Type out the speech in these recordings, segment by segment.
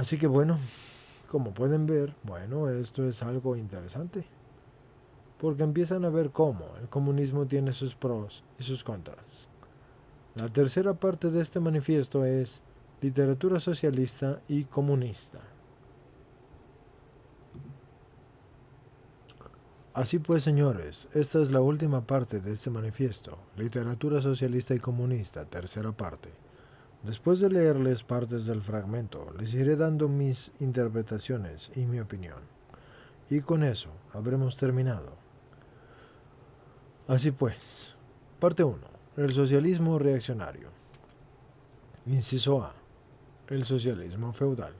Así que bueno, como pueden ver, bueno, esto es algo interesante, porque empiezan a ver cómo el comunismo tiene sus pros y sus contras. La tercera parte de este manifiesto es literatura socialista y comunista. Así pues, señores, esta es la última parte de este manifiesto, literatura socialista y comunista, tercera parte. Después de leerles partes del fragmento, les iré dando mis interpretaciones y mi opinión. Y con eso habremos terminado. Así pues, parte 1. El socialismo reaccionario. Inciso A. El socialismo feudal.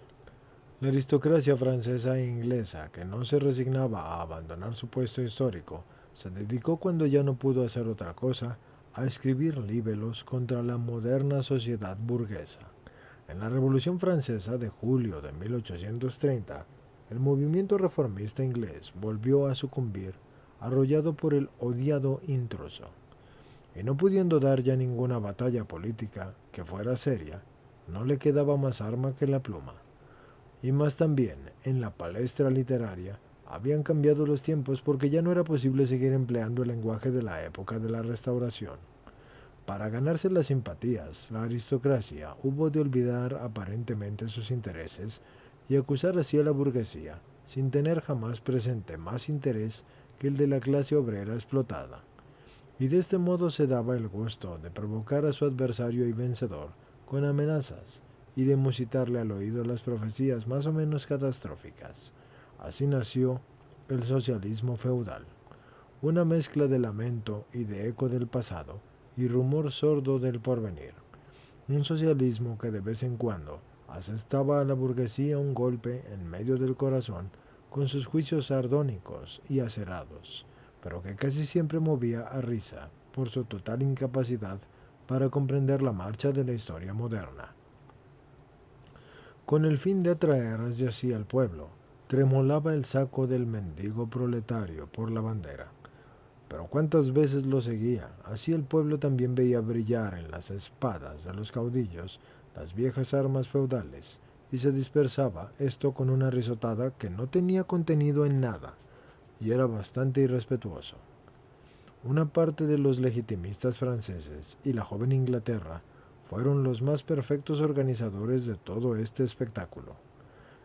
La aristocracia francesa e inglesa, que no se resignaba a abandonar su puesto histórico, se dedicó cuando ya no pudo hacer otra cosa a escribir libelos contra la moderna sociedad burguesa. En la Revolución Francesa de julio de 1830, el movimiento reformista inglés volvió a sucumbir, arrollado por el odiado intruso. Y no pudiendo dar ya ninguna batalla política que fuera seria, no le quedaba más arma que la pluma. Y más también, en la palestra literaria, habían cambiado los tiempos porque ya no era posible seguir empleando el lenguaje de la época de la Restauración. Para ganarse las simpatías, la aristocracia hubo de olvidar aparentemente sus intereses y acusar así a la burguesía, sin tener jamás presente más interés que el de la clase obrera explotada. Y de este modo se daba el gusto de provocar a su adversario y vencedor con amenazas y de musitarle al oído las profecías más o menos catastróficas. Así nació el socialismo feudal, una mezcla de lamento y de eco del pasado y rumor sordo del porvenir. Un socialismo que de vez en cuando asestaba a la burguesía un golpe en medio del corazón con sus juicios sardónicos y acerados, pero que casi siempre movía a risa por su total incapacidad para comprender la marcha de la historia moderna. Con el fin de atraer hacia sí al pueblo, tremolaba el saco del mendigo proletario por la bandera. Pero cuántas veces lo seguía, así el pueblo también veía brillar en las espadas de los caudillos las viejas armas feudales, y se dispersaba esto con una risotada que no tenía contenido en nada, y era bastante irrespetuoso. Una parte de los legitimistas franceses y la joven Inglaterra fueron los más perfectos organizadores de todo este espectáculo.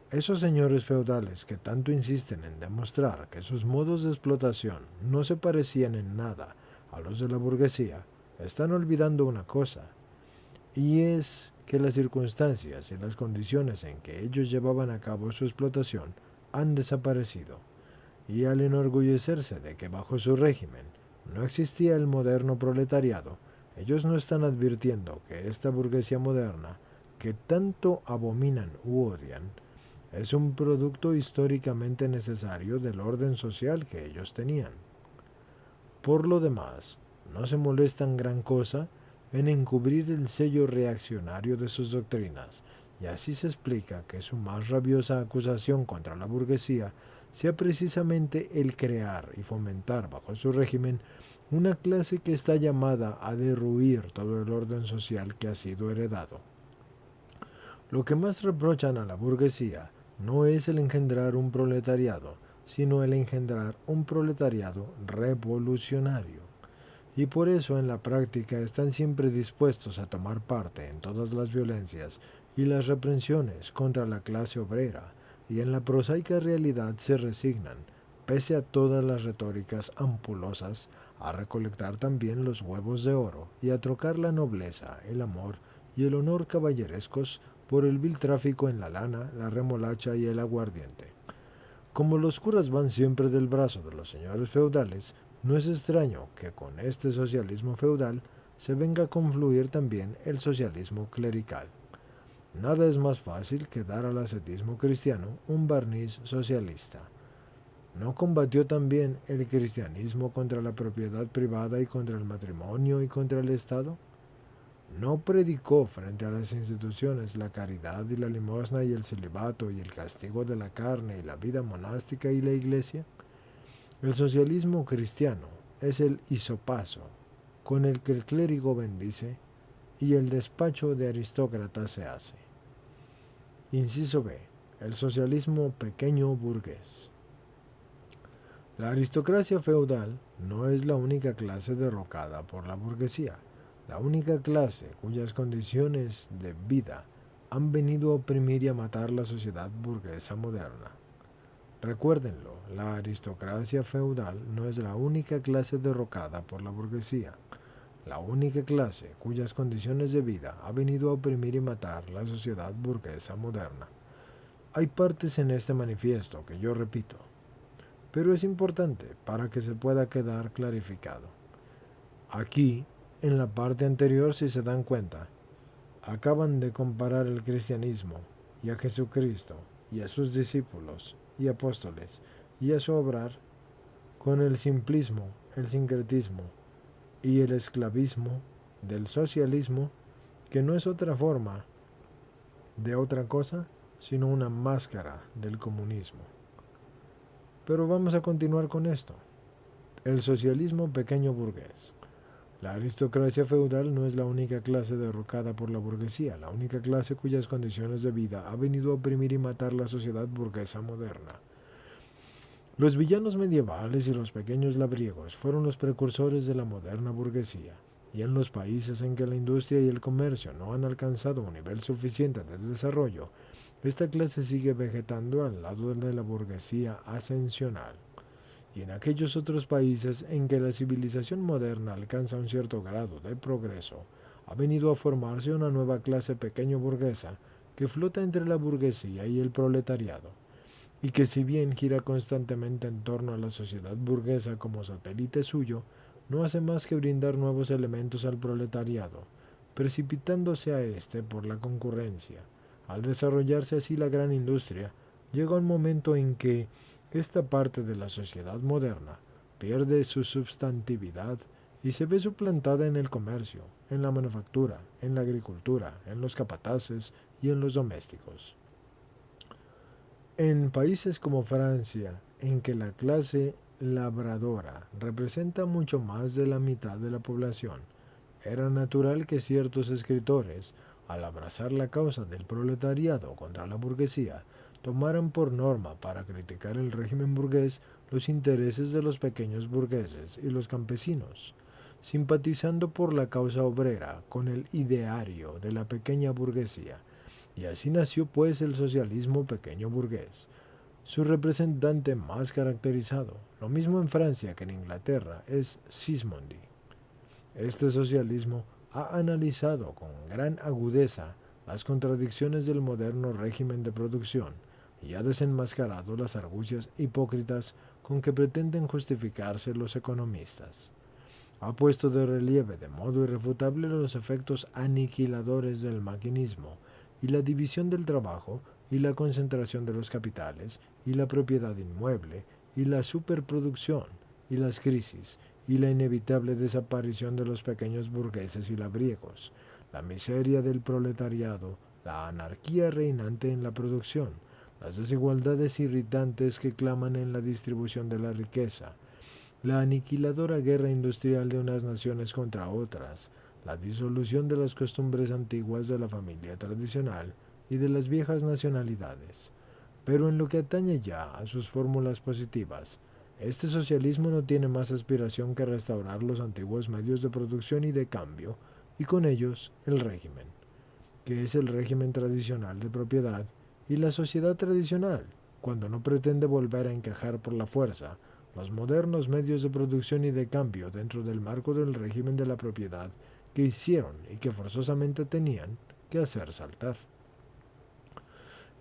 Esos señores feudales que tanto insisten en demostrar que sus modos de explotación no se parecían en nada a los de la burguesía, están olvidando una cosa, y es que las circunstancias y las condiciones en que ellos llevaban a cabo su explotación han desaparecido, y al enorgullecerse de que bajo su régimen no existía el moderno proletariado, ellos no están advirtiendo que esta burguesía moderna, que tanto abominan u odian, es un producto históricamente necesario del orden social que ellos tenían. Por lo demás, no se molestan gran cosa en encubrir el sello reaccionario de sus doctrinas, y así se explica que su más rabiosa acusación contra la burguesía sea precisamente el crear y fomentar bajo su régimen una clase que está llamada a derruir todo el orden social que ha sido heredado. Lo que más reprochan a la burguesía no es el engendrar un proletariado, sino el engendrar un proletariado revolucionario. Y por eso en la práctica están siempre dispuestos a tomar parte en todas las violencias y las reprensiones contra la clase obrera, y en la prosaica realidad se resignan, pese a todas las retóricas ampulosas, a recolectar también los huevos de oro y a trocar la nobleza, el amor y el honor caballerescos por el vil tráfico en la lana, la remolacha y el aguardiente. Como los curas van siempre del brazo de los señores feudales, no es extraño que con este socialismo feudal se venga a confluir también el socialismo clerical. Nada es más fácil que dar al ascetismo cristiano un barniz socialista. ¿No combatió también el cristianismo contra la propiedad privada y contra el matrimonio y contra el Estado? ¿No predicó frente a las instituciones la caridad y la limosna y el celibato y el castigo de la carne y la vida monástica y la iglesia? El socialismo cristiano es el hisopaso con el que el clérigo bendice y el despacho de aristócratas se hace. Inciso B. El socialismo pequeño burgués. La aristocracia feudal no es la única clase derrocada por la burguesía, la única clase cuyas condiciones de vida han venido a oprimir y a matar la sociedad burguesa moderna. Recuérdenlo, la aristocracia feudal no es la única clase derrocada por la burguesía, la única clase cuyas condiciones de vida ha venido a oprimir y matar la sociedad burguesa moderna. Hay partes en este manifiesto que yo repito, pero es importante para que se pueda quedar clarificado. Aquí, en la parte anterior, si se dan cuenta, acaban de comparar el cristianismo y a Jesucristo y a sus discípulos y apóstoles y a su obrar con el simplismo, el sincretismo y el esclavismo del socialismo, que no es otra forma de otra cosa sino una máscara del comunismo. Pero vamos a continuar con esto. El socialismo pequeño burgués. La aristocracia feudal no es la única clase derrocada por la burguesía, la única clase cuyas condiciones de vida ha venido a oprimir y matar la sociedad burguesa moderna. Los villanos medievales y los pequeños labriegos fueron los precursores de la moderna burguesía, y en los países en que la industria y el comercio no han alcanzado un nivel suficiente de desarrollo, esta clase sigue vegetando al lado de la burguesía ascensional. Y en aquellos otros países en que la civilización moderna alcanza un cierto grado de progreso, ha venido a formarse una nueva clase pequeño burguesa que flota entre la burguesía y el proletariado, y que si bien gira constantemente en torno a la sociedad burguesa como satélite suyo, no hace más que brindar nuevos elementos al proletariado, precipitándose a éste por la concurrencia. Al desarrollarse así la gran industria, llega un momento en que esta parte de la sociedad moderna pierde su substantividad y se ve suplantada en el comercio, en la manufactura, en la agricultura, en los capataces y en los domésticos. En países como Francia, en que la clase labradora representa mucho más de la mitad de la población, era natural que ciertos escritores, al abrazar la causa del proletariado contra la burguesía, tomaran por norma para criticar el régimen burgués los intereses de los pequeños burgueses y los campesinos, simpatizando por la causa obrera con el ideario de la pequeña burguesía. Y así nació pues el socialismo pequeño burgués. Su representante más caracterizado, lo mismo en Francia que en Inglaterra, es Sismondi. Este socialismo ha analizado con gran agudeza las contradicciones del moderno régimen de producción y ha desenmascarado las argucias hipócritas con que pretenden justificarse los economistas. Ha puesto de relieve de modo irrefutable los efectos aniquiladores del maquinismo y la división del trabajo y la concentración de los capitales y la propiedad inmueble y la superproducción y las crisis y la inevitable desaparición de los pequeños burgueses y labriegos, la miseria del proletariado, la anarquía reinante en la producción, las desigualdades irritantes que claman en la distribución de la riqueza, la aniquiladora guerra industrial de unas naciones contra otras, la disolución de las costumbres antiguas de la familia tradicional y de las viejas nacionalidades. Pero en lo que atañe ya a sus fórmulas positivas, este socialismo no tiene más aspiración que restaurar los antiguos medios de producción y de cambio, y con ellos el régimen, que es el régimen tradicional de propiedad, y la sociedad tradicional, cuando no pretende volver a encajar por la fuerza los modernos medios de producción y de cambio dentro del marco del régimen de la propiedad que hicieron y que forzosamente tenían que hacer saltar.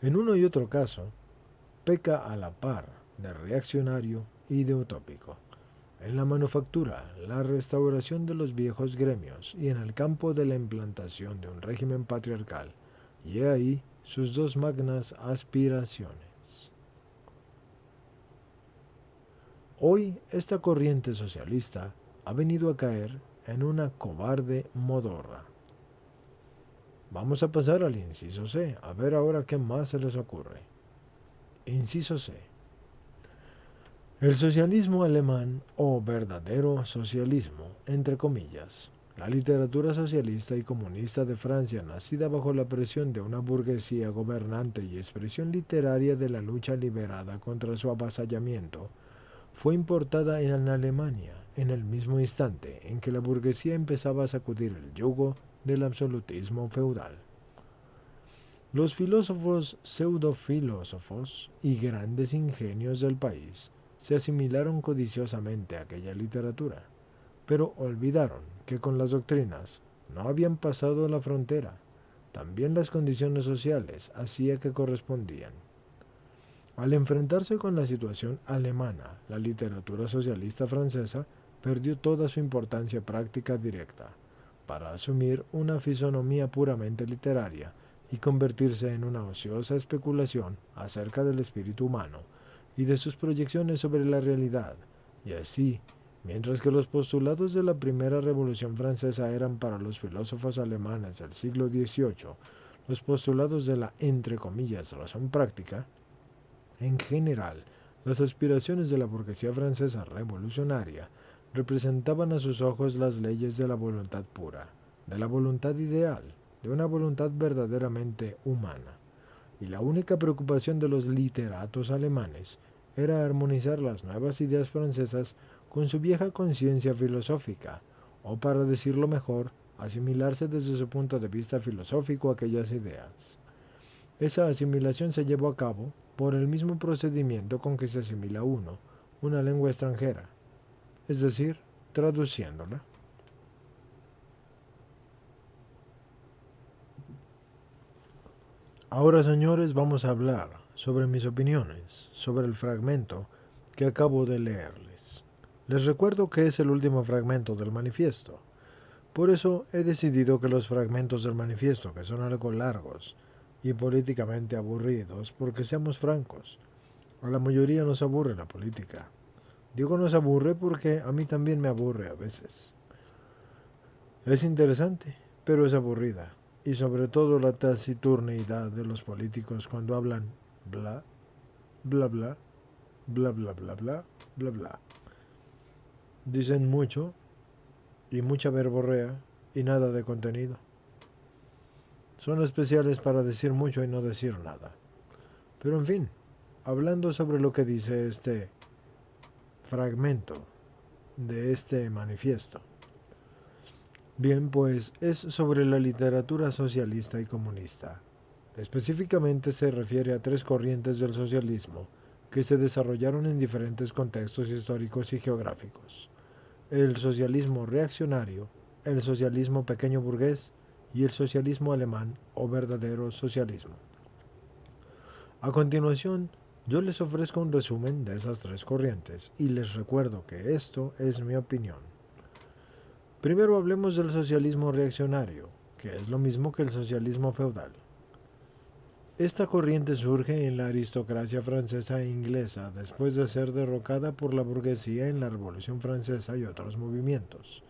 En uno y otro caso, peca a la par de reaccionario y de utópico. En la manufactura, la restauración de los viejos gremios y en el campo de la implantación de un régimen patriarcal, y he ahí sus dos magnas aspiraciones. Hoy esta corriente socialista ha venido a caer en una cobarde modorra. Vamos a pasar al inciso C, a ver ahora qué más se les ocurre. Inciso C. El socialismo alemán, o verdadero socialismo, entre comillas, La literatura socialista y comunista de Francia, nacida bajo la presión de una burguesía gobernante y expresión literaria de la lucha liberada contra su avasallamiento, fue importada en Alemania en el mismo instante en que la burguesía empezaba a sacudir el yugo del absolutismo feudal. Los filósofos, pseudofilósofos y grandes ingenios del país se asimilaron codiciosamente a aquella literatura, pero olvidaron que con las doctrinas no habían pasado la frontera. También las condiciones sociales hacía que correspondían. Al enfrentarse con la situación alemana, la literatura socialista francesa perdió toda su importancia práctica directa, para asumir una fisonomía puramente literaria y convertirse en una ociosa especulación acerca del espíritu humano y de sus proyecciones sobre la realidad, y así, mientras que los postulados de la primera revolución francesa eran para los filósofos alemanes del siglo XVIII, los postulados de la, entre comillas, razón práctica, en general, las aspiraciones de la burguesía francesa revolucionaria representaban a sus ojos las leyes de la voluntad pura, de la voluntad ideal, de una voluntad verdaderamente humana. Y la única preocupación de los literatos alemanes era armonizar las nuevas ideas francesas con su vieja conciencia filosófica, o para decirlo mejor, asimilarse desde su punto de vista filosófico a aquellas ideas. Esa asimilación se llevó a cabo por el mismo procedimiento con que se asimila uno una lengua extranjera, es decir, traduciéndola. Ahora, señores, vamos a hablar sobre mis opiniones sobre el fragmento que acabo de leerles. Les recuerdo que es el último fragmento del manifiesto. Por eso he decidido que los fragmentos del manifiesto, que son algo largos y políticamente aburridos, porque seamos francos, a la mayoría nos aburre la política. Digo nos aburre porque a mí también me aburre a veces. Es interesante, pero es aburrida. Y sobre todo la taciturneidad de los políticos cuando hablan bla, bla, bla, bla, bla, bla, bla, bla, bla. Dicen mucho y mucha verborrea y nada de contenido. Son especiales para decir mucho y no decir nada. Pero en fin, hablando sobre lo que dice este fragmento de este manifiesto. Bien, pues es sobre la literatura socialista y comunista. Específicamente se refiere a tres corrientes del socialismo que se desarrollaron en diferentes contextos históricos y geográficos. El socialismo reaccionario, el socialismo pequeño burgués y el socialismo alemán o verdadero socialismo. A continuación, yo les ofrezco un resumen de esas tres corrientes y les recuerdo que esto es mi opinión. Primero hablemos del socialismo reaccionario, que es lo mismo que el socialismo feudal. Esta corriente surge en la aristocracia francesa e inglesa después de ser derrocada por la burguesía en la Revolución Francesa y otros movimientos.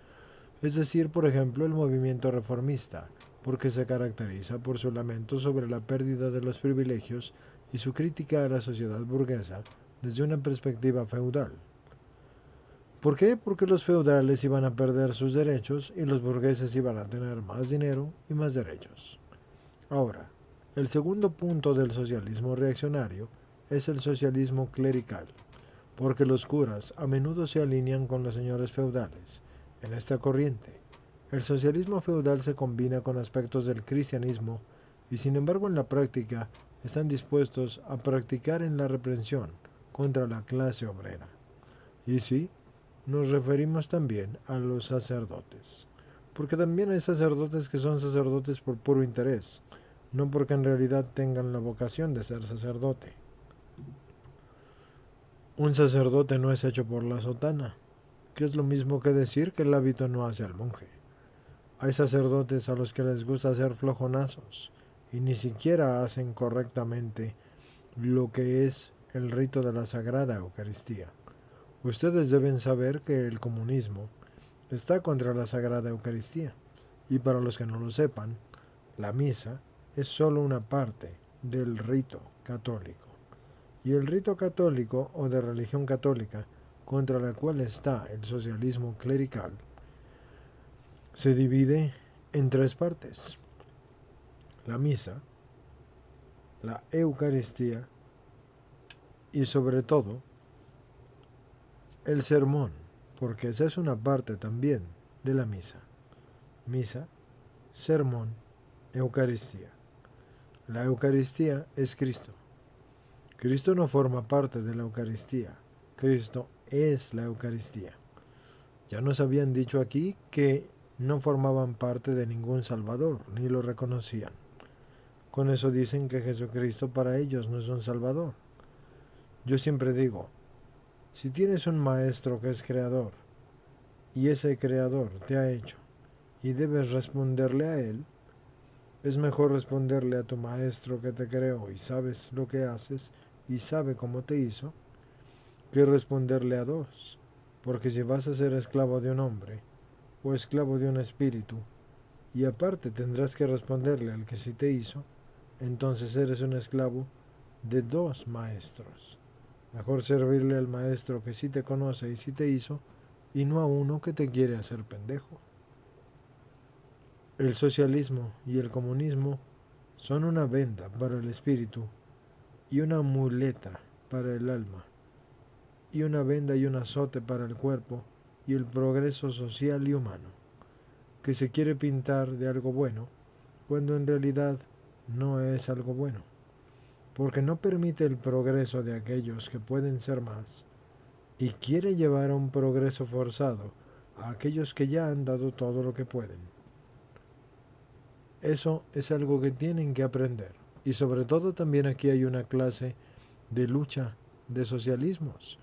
Es decir, por ejemplo, el movimiento reformista, porque se caracteriza por su lamento sobre la pérdida de los privilegios y su crítica a la sociedad burguesa desde una perspectiva feudal. ¿Por qué? Porque los feudales iban a perder sus derechos y los burgueses iban a tener más dinero y más derechos. Ahora, el segundo punto del socialismo reaccionario es el socialismo clerical, porque los curas a menudo se alinean con los señores feudales. En esta corriente, el socialismo feudal se combina con aspectos del cristianismo y sin embargo en la práctica están dispuestos a practicar en la reprensión contra la clase obrera. Y sí, nos referimos también a los sacerdotes, porque también hay sacerdotes que son sacerdotes por puro interés, no porque en realidad tengan la vocación de ser sacerdote. Un sacerdote no es hecho por la sotana, que es lo mismo que decir que el hábito no hace al monje. Hay sacerdotes a los que les gusta ser flojonazos y ni siquiera hacen correctamente lo que es el rito de la Sagrada Eucaristía. Ustedes deben saber que el comunismo está contra la Sagrada Eucaristía, y para los que no lo sepan, la misa es solo una parte del rito católico. Y el rito católico o de religión católica, contra la cual está el socialismo clerical, se divide en tres partes: la misa, la Eucaristía y sobre todo el sermón, porque esa es una parte también de la misa. Misa, sermón, Eucaristía. La Eucaristía es Cristo. Cristo no forma parte de la Eucaristía. Cristo es la Eucaristía. Ya nos habían dicho aquí que no formaban parte de ningún Salvador, ni lo reconocían. Con eso dicen que Jesucristo para ellos no es un Salvador. Yo siempre digo, si tienes un maestro que es creador, y ese creador te ha hecho, y debes responderle a él, es mejor responderle a tu maestro que te creó y sabes lo que haces y sabe cómo te hizo, que responderle a dos. Porque si vas a ser esclavo de un hombre o esclavo de un espíritu, y aparte tendrás que responderle al que sí te hizo, entonces eres un esclavo de dos maestros. Mejor servirle al maestro que sí te conoce y sí te hizo, y no a uno que te quiere hacer pendejo. El socialismo y el comunismo son una venda para el espíritu y una muleta para el alma, y una venda y un azote para el cuerpo y el progreso social y humano, que se quiere pintar de algo bueno, cuando en realidad no es algo bueno, porque no permite el progreso de aquellos que pueden ser más, y quiere llevar a un progreso forzado a aquellos que ya han dado todo lo que pueden. Eso es algo que tienen que aprender. Y sobre todo también aquí hay una clase de lucha de socialismos,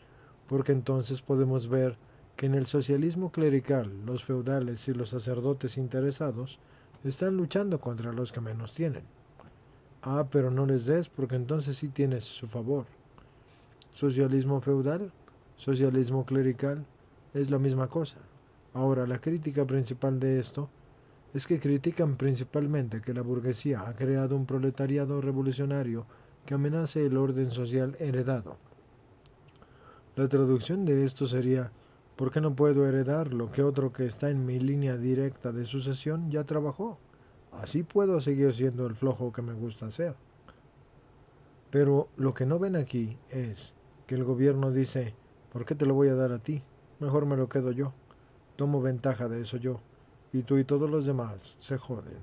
porque entonces podemos ver que en el socialismo clerical los feudales y los sacerdotes interesados están luchando contra los que menos tienen. Ah, pero no les des porque entonces sí tienes su favor. Socialismo feudal, socialismo clerical, es la misma cosa. Ahora, la crítica principal de esto es que critican principalmente que la burguesía ha creado un proletariado revolucionario que amenace el orden social heredado. La traducción de esto sería: ¿por qué no puedo heredar lo que otro que está en mi línea directa de sucesión ya trabajó? Así puedo seguir siendo el flojo que me gusta ser. Pero lo que no ven aquí es que el gobierno dice: ¿por qué te lo voy a dar a ti? Mejor me lo quedo yo. Tomo ventaja de eso yo. Y tú y todos los demás se joden.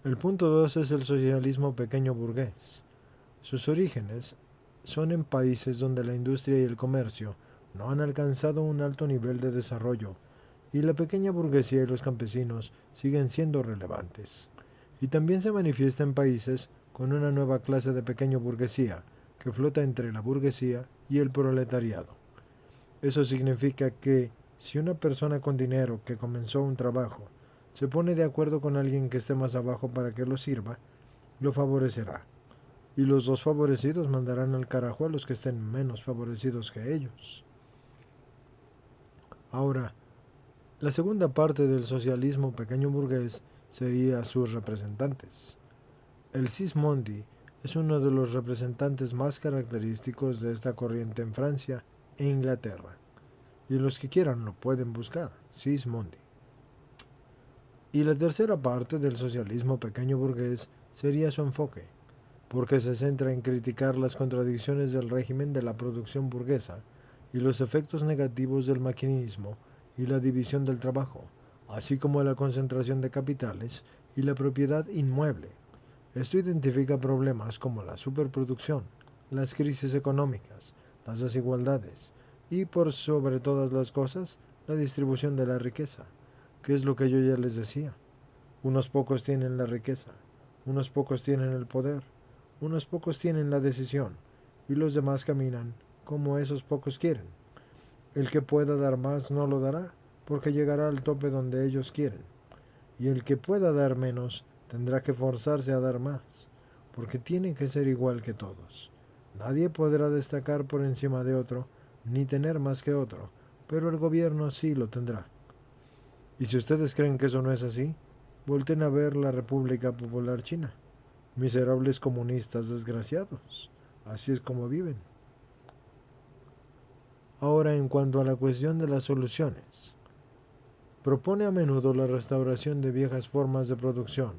El punto 2 es el socialismo pequeño burgués. Sus orígenes son en países donde la industria y el comercio no han alcanzado un alto nivel de desarrollo, y la pequeña burguesía y los campesinos siguen siendo relevantes. Y también se manifiesta en países con una nueva clase de pequeño burguesía que flota entre la burguesía y el proletariado. Eso significa que si una persona con dinero que comenzó un trabajo se pone de acuerdo con alguien que esté más abajo para que lo sirva, lo favorecerá. Y los dos favorecidos mandarán al carajo a los que estén menos favorecidos que ellos. Ahora, la segunda parte del socialismo pequeño burgués sería sus representantes. El Sismondi es uno de los representantes más característicos de esta corriente en Francia e Inglaterra, y los que quieran lo pueden buscar: Sismondi. Y la tercera parte del socialismo pequeño burgués sería su enfoque, porque se centra en criticar las contradicciones del régimen de la producción burguesa y los efectos negativos del maquinismo y la división del trabajo, así como la concentración de capitales y la propiedad inmueble. Esto identifica problemas como la superproducción, las crisis económicas, las desigualdades y, por sobre todas las cosas, la distribución de la riqueza, que es lo que yo ya les decía. Unos pocos tienen la riqueza, unos pocos tienen el poder, unos pocos tienen la decisión, y los demás caminan como esos pocos quieren. El que pueda dar más no lo dará, porque llegará al tope donde ellos quieren, y el que pueda dar menos tendrá que forzarse a dar más, porque tiene que ser igual que todos. Nadie podrá destacar por encima de otro, ni tener más que otro, pero el gobierno sí lo tendrá. Y si ustedes creen que eso no es así, volten a ver la República Popular China. Miserables comunistas desgraciados. Así es como viven. Ahora, en cuanto a la cuestión de las soluciones. Propone a menudo la restauración de viejas formas de producción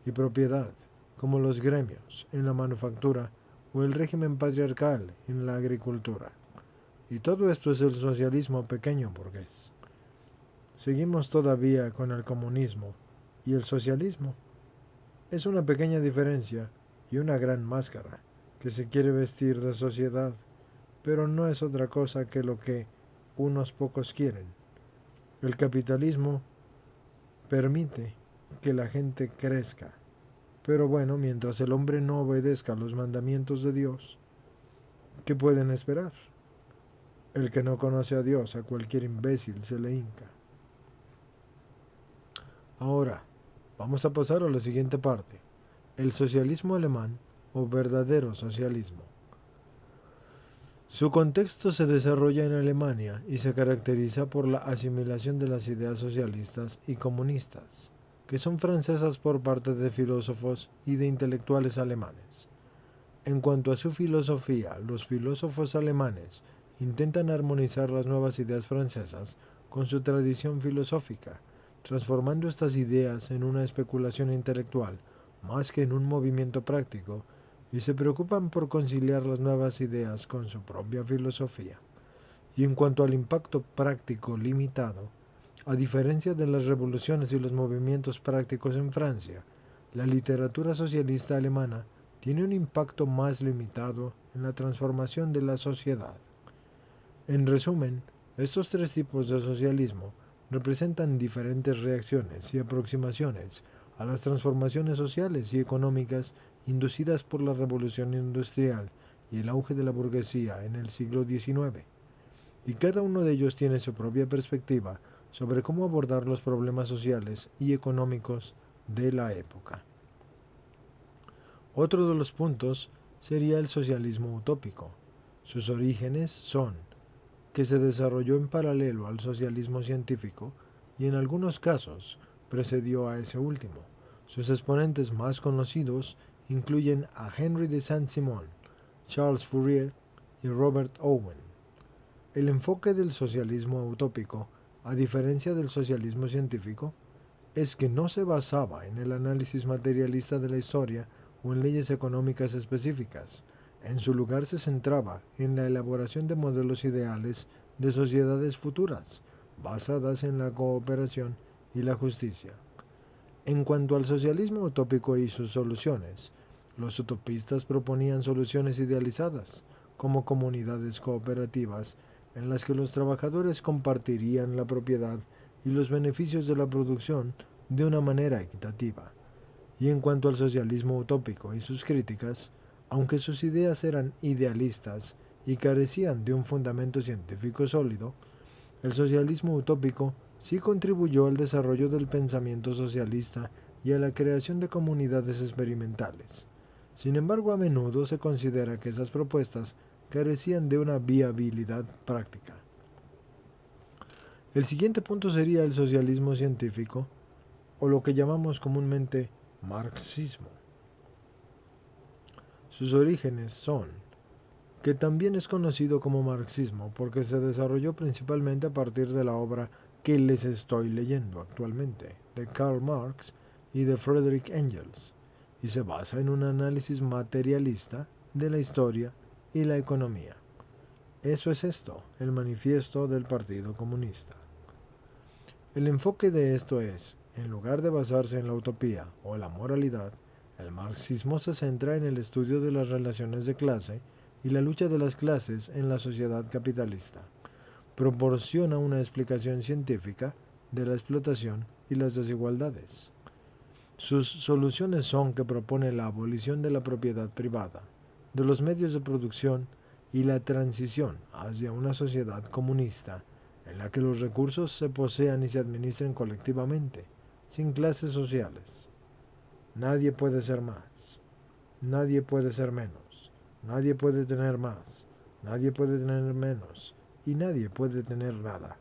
y propiedad, como los gremios en la manufactura o el régimen patriarcal en la agricultura. Y todo esto es el socialismo pequeño burgués. Seguimos todavía con el comunismo y el socialismo. Es una pequeña diferencia y una gran máscara que se quiere vestir de sociedad, pero no es otra cosa que lo que unos pocos quieren. El capitalismo permite que la gente crezca, pero bueno, mientras el hombre no obedezca los mandamientos de Dios, ¿qué pueden esperar? El que no conoce a Dios, a cualquier imbécil se le hinca. Ahora, vamos a pasar a la siguiente parte, el socialismo alemán o verdadero socialismo. Su contexto se desarrolla en Alemania y se caracteriza por la asimilación de las ideas socialistas y comunistas, que son francesas por parte de filósofos y de intelectuales alemanes. En cuanto a su filosofía, los filósofos alemanes intentan armonizar las nuevas ideas francesas con su tradición filosófica, transformando estas ideas en una especulación intelectual más que en un movimiento práctico, y se preocupan por conciliar las nuevas ideas con su propia filosofía. Y en cuanto al impacto práctico limitado, a diferencia de las revoluciones y los movimientos prácticos en Francia, la literatura socialista alemana tiene un impacto más limitado en la transformación de la sociedad. En resumen, estos tres tipos de socialismo representan diferentes reacciones y aproximaciones a las transformaciones sociales y económicas inducidas por la revolución industrial y el auge de la burguesía en el siglo XIX, y cada uno de ellos tiene su propia perspectiva sobre cómo abordar los problemas sociales y económicos de la época. Otro de los puntos sería el socialismo utópico. Sus orígenes son que se desarrolló en paralelo al socialismo científico y en algunos casos precedió a ese último. Sus exponentes más conocidos incluyen a Henry de Saint-Simon, Charles Fourier y Robert Owen. El enfoque del socialismo utópico, a diferencia del socialismo científico, es que no se basaba en el análisis materialista de la historia o en leyes económicas específicas. En su lugar se centraba en la elaboración de modelos ideales de sociedades futuras, basadas en la cooperación y la justicia. En cuanto al socialismo utópico y sus soluciones, los utopistas proponían soluciones idealizadas, como comunidades cooperativas en las que los trabajadores compartirían la propiedad y los beneficios de la producción de una manera equitativa. Y en cuanto al socialismo utópico y sus críticas, aunque sus ideas eran idealistas y carecían de un fundamento científico sólido, el socialismo utópico sí contribuyó al desarrollo del pensamiento socialista y a la creación de comunidades experimentales. Sin embargo, a menudo se considera que esas propuestas carecían de una viabilidad práctica. El siguiente punto sería el socialismo científico, o lo que llamamos comúnmente marxismo. Sus orígenes son que también es conocido como marxismo porque se desarrolló principalmente a partir de la obra que les estoy leyendo actualmente, de Karl Marx y de Friedrich Engels, y se basa en un análisis materialista de la historia y la economía. Eso es esto, el manifiesto del Partido Comunista. El enfoque de esto es, en lugar de basarse en la utopía o la moralidad, el marxismo se centra en el estudio de las relaciones de clase y la lucha de las clases en la sociedad capitalista. Proporciona una explicación científica de la explotación y las desigualdades. Sus soluciones son que propone la abolición de la propiedad privada, de los medios de producción y la transición hacia una sociedad comunista en la que los recursos se posean y se administren colectivamente, sin clases sociales. Nadie puede ser más, nadie puede ser menos, nadie puede tener más, nadie puede tener menos y nadie puede tener nada.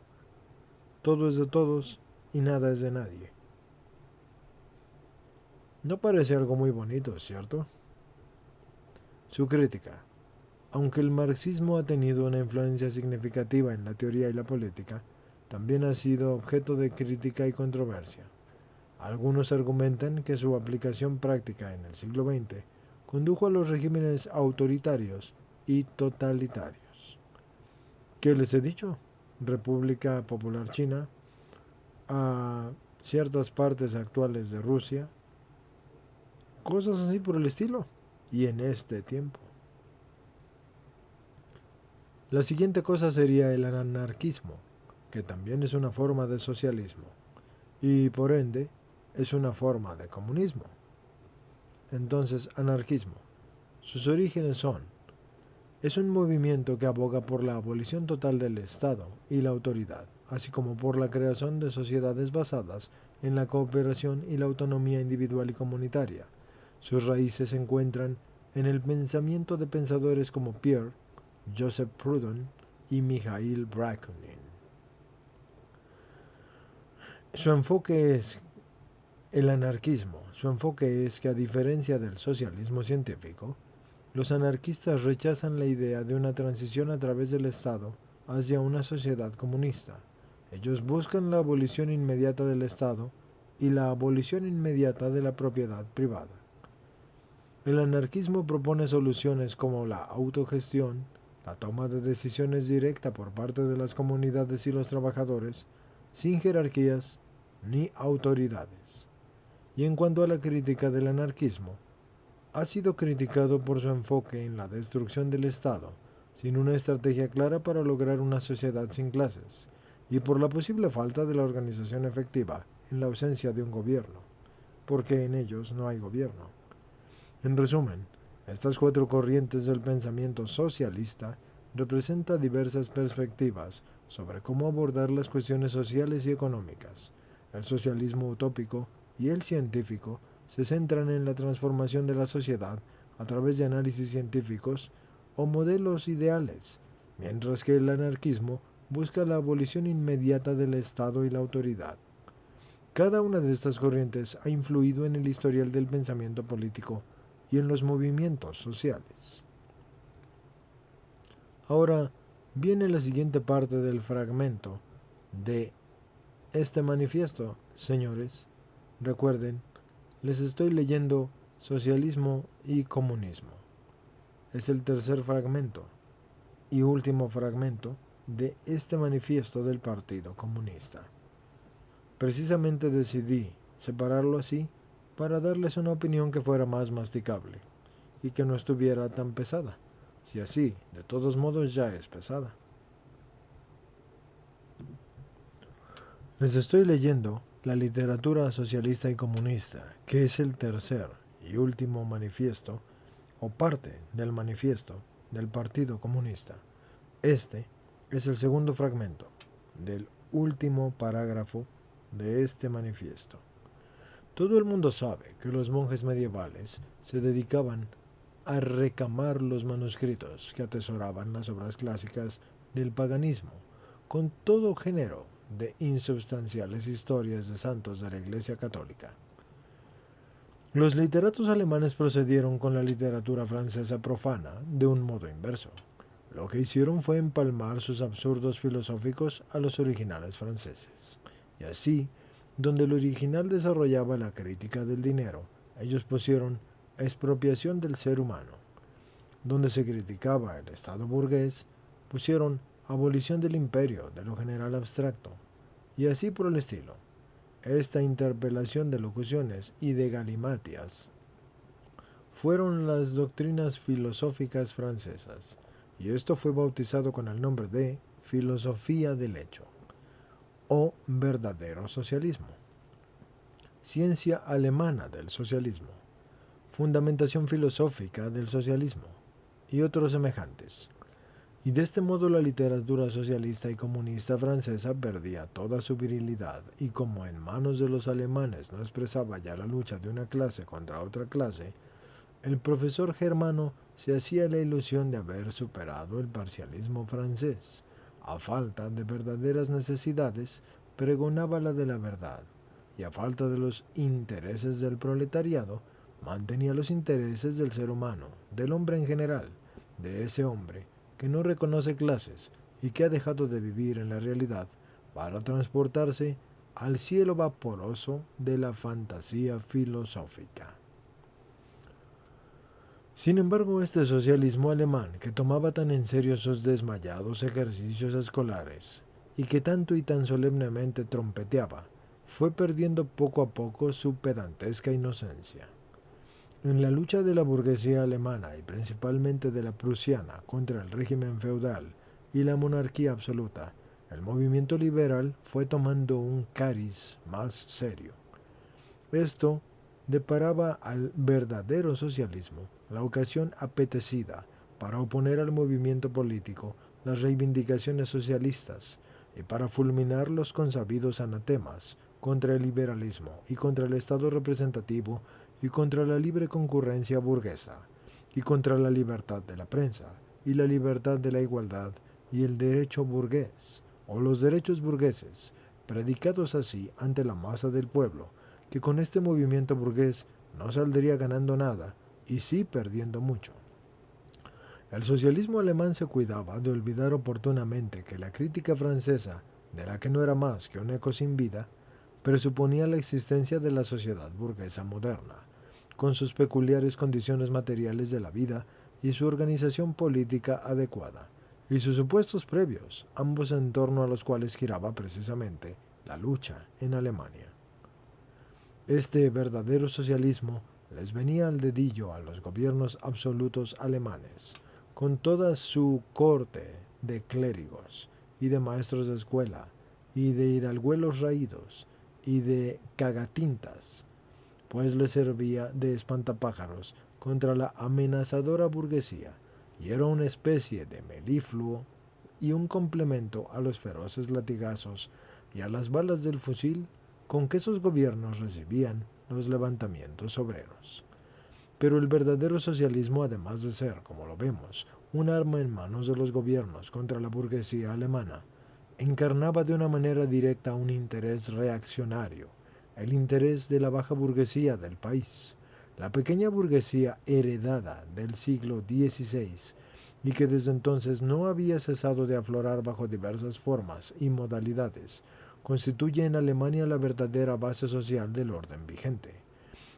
Todo es de todos y nada es de nadie. No parece algo muy bonito, ¿cierto? Su crítica. Aunque el marxismo ha tenido una influencia significativa en la teoría y la política, también ha sido objeto de crítica y controversia. Algunos argumentan que su aplicación práctica en el siglo XX condujo a los regímenes autoritarios y totalitarios. ¿Qué les he dicho? República Popular China, a ciertas partes actuales de Rusia, cosas así por el estilo, y en este tiempo. La siguiente cosa sería el anarquismo, que también es una forma de socialismo, y por ende es una forma de comunismo. Entonces, anarquismo. Sus orígenes son: es un movimiento que aboga por la abolición total del Estado y la autoridad, así como por la creación de sociedades basadas en la cooperación y la autonomía individual y comunitaria. Sus raíces se encuentran en el pensamiento de pensadores como Pierre, Joseph Proudhon y Mikhail Bakunin. Su enfoque es el anarquismo. Su enfoque es que, a diferencia del socialismo científico, los anarquistas rechazan la idea de una transición a través del Estado hacia una sociedad comunista. Ellos buscan la abolición inmediata del Estado y la abolición inmediata de la propiedad privada. El anarquismo propone soluciones como la autogestión, la toma de decisiones directa por parte de las comunidades y los trabajadores, sin jerarquías ni autoridades. Y en cuanto a la crítica del anarquismo, ha sido criticado por su enfoque en la destrucción del Estado, sin una estrategia clara para lograr una sociedad sin clases, y por la posible falta de la organización efectiva en la ausencia de un gobierno, porque en ellos no hay gobierno. En resumen, estas cuatro corrientes del pensamiento socialista representan diversas perspectivas sobre cómo abordar las cuestiones sociales y económicas. El socialismo utópico y el científico se centran en la transformación de la sociedad a través de análisis científicos o modelos ideales, mientras que el anarquismo busca la abolición inmediata del Estado y la autoridad. Cada una de estas corrientes ha influido en el historial del pensamiento político y en los movimientos sociales. Ahora viene la siguiente parte del fragmento de este manifiesto, señores. Recuerden, les estoy leyendo Socialismo y Comunismo. Es el tercer fragmento y último fragmento de este manifiesto del Partido Comunista. Precisamente decidí separarlo así para darles una opinión que fuera más masticable y que no estuviera tan pesada, si así, de todos modos, ya es pesada. Les estoy leyendo la literatura socialista y comunista, que es el tercer y último manifiesto, o parte del manifiesto del Partido Comunista. Este es el segundo fragmento del último parágrafo de este manifiesto. Todo el mundo sabe que los monjes medievales se dedicaban a recamar los manuscritos que atesoraban las obras clásicas del paganismo, con todo género de insubstanciales historias de santos de la Iglesia Católica. Los literatos alemanes procedieron con la literatura francesa profana de un modo inverso. Lo que hicieron fue empalmar sus absurdos filosóficos a los originales franceses. Y así, donde el original desarrollaba la crítica del dinero, ellos pusieron expropiación del ser humano. Donde se criticaba el Estado burgués, pusieron abolición del imperio, de lo general abstracto, y así por el estilo. Esta interpelación de locuciones y de galimatias fueron las doctrinas filosóficas francesas, y esto fue bautizado con el nombre de filosofía del hecho, o verdadero socialismo. Ciencia alemana del socialismo, fundamentación filosófica del socialismo, y otros semejantes. Y de este modo la literatura socialista y comunista francesa perdía toda su virilidad, y como en manos de los alemanes no expresaba ya la lucha de una clase contra otra clase, el profesor germano se hacía la ilusión de haber superado el parcialismo francés. A falta de verdaderas necesidades, pregonaba la de la verdad, y a falta de los intereses del proletariado, mantenía los intereses del ser humano, del hombre en general, de ese hombre que no reconoce clases y que ha dejado de vivir en la realidad para transportarse al cielo vaporoso de la fantasía filosófica. Sin embargo, este socialismo alemán, que tomaba tan en serio sus desmayados ejercicios escolares y que tanto y tan solemnemente trompeteaba, fue perdiendo poco a poco su pedantesca inocencia. En la lucha de la burguesía alemana y principalmente de la prusiana contra el régimen feudal y la monarquía absoluta, el movimiento liberal fue tomando un cariz más serio. Esto deparaba al verdadero socialismo la ocasión apetecida para oponer al movimiento político las reivindicaciones socialistas y para fulminar los consabidos anatemas contra el liberalismo y contra el Estado representativo y contra la libre concurrencia burguesa y contra la libertad de la prensa y la libertad de la igualdad y el derecho burgués o los derechos burgueses, predicados así ante la masa del pueblo, que con este movimiento burgués no saldría ganando nada y sí perdiendo mucho. El socialismo alemán se cuidaba de olvidar oportunamente que la crítica francesa, de la que no era más que un eco sin vida, presuponía la existencia de la sociedad burguesa moderna, con sus peculiares condiciones materiales de la vida y su organización política adecuada, y sus supuestos previos, ambos en torno a los cuales giraba precisamente la lucha en Alemania. Este verdadero socialismo les venía al dedillo a los gobiernos absolutos alemanes, con toda su corte de clérigos y de maestros de escuela, y de hidalguelos raídos, y de cagatintas, pues les servía de espantapájaros contra la amenazadora burguesía, y era una especie de melifluo y un complemento a los feroces latigazos y a las balas del fusil con que esos gobiernos recibían los levantamientos obreros. Pero el verdadero socialismo, además de ser, como lo vemos, un arma en manos de los gobiernos contra la burguesía alemana, encarnaba de una manera directa un interés reaccionario, el interés de la baja burguesía del país, la pequeña burguesía heredada del siglo XVI y que desde entonces no había cesado de aflorar bajo diversas formas y modalidades, constituye en Alemania la verdadera base social del orden vigente.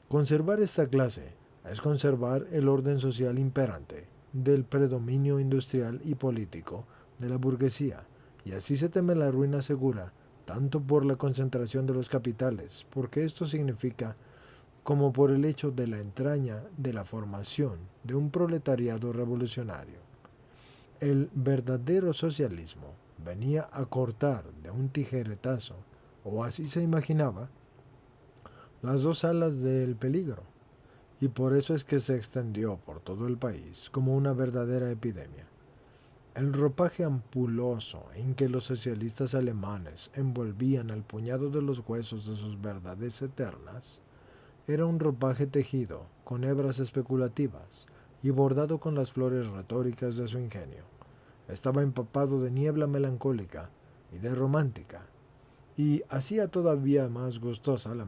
Conservar esta clase es conservar el orden social imperante del predominio industrial y político de la burguesía, y así se teme la ruina segura, tanto por la concentración de los capitales, porque esto significa, como por el hecho de la entraña de la formación de un proletariado revolucionario. El verdadero socialismo venía a cortar de un tijeretazo, o así se imaginaba, las dos alas del peligro, y por eso es que se extendió por todo el país como una verdadera epidemia. El ropaje ampuloso en que los socialistas alemanes envolvían al puñado de los huesos de sus verdades eternas era un ropaje tejido con hebras especulativas y bordado con las flores retóricas de su ingenio. Estaba empapado de niebla melancólica y de romántica, y hacía todavía más gustosa la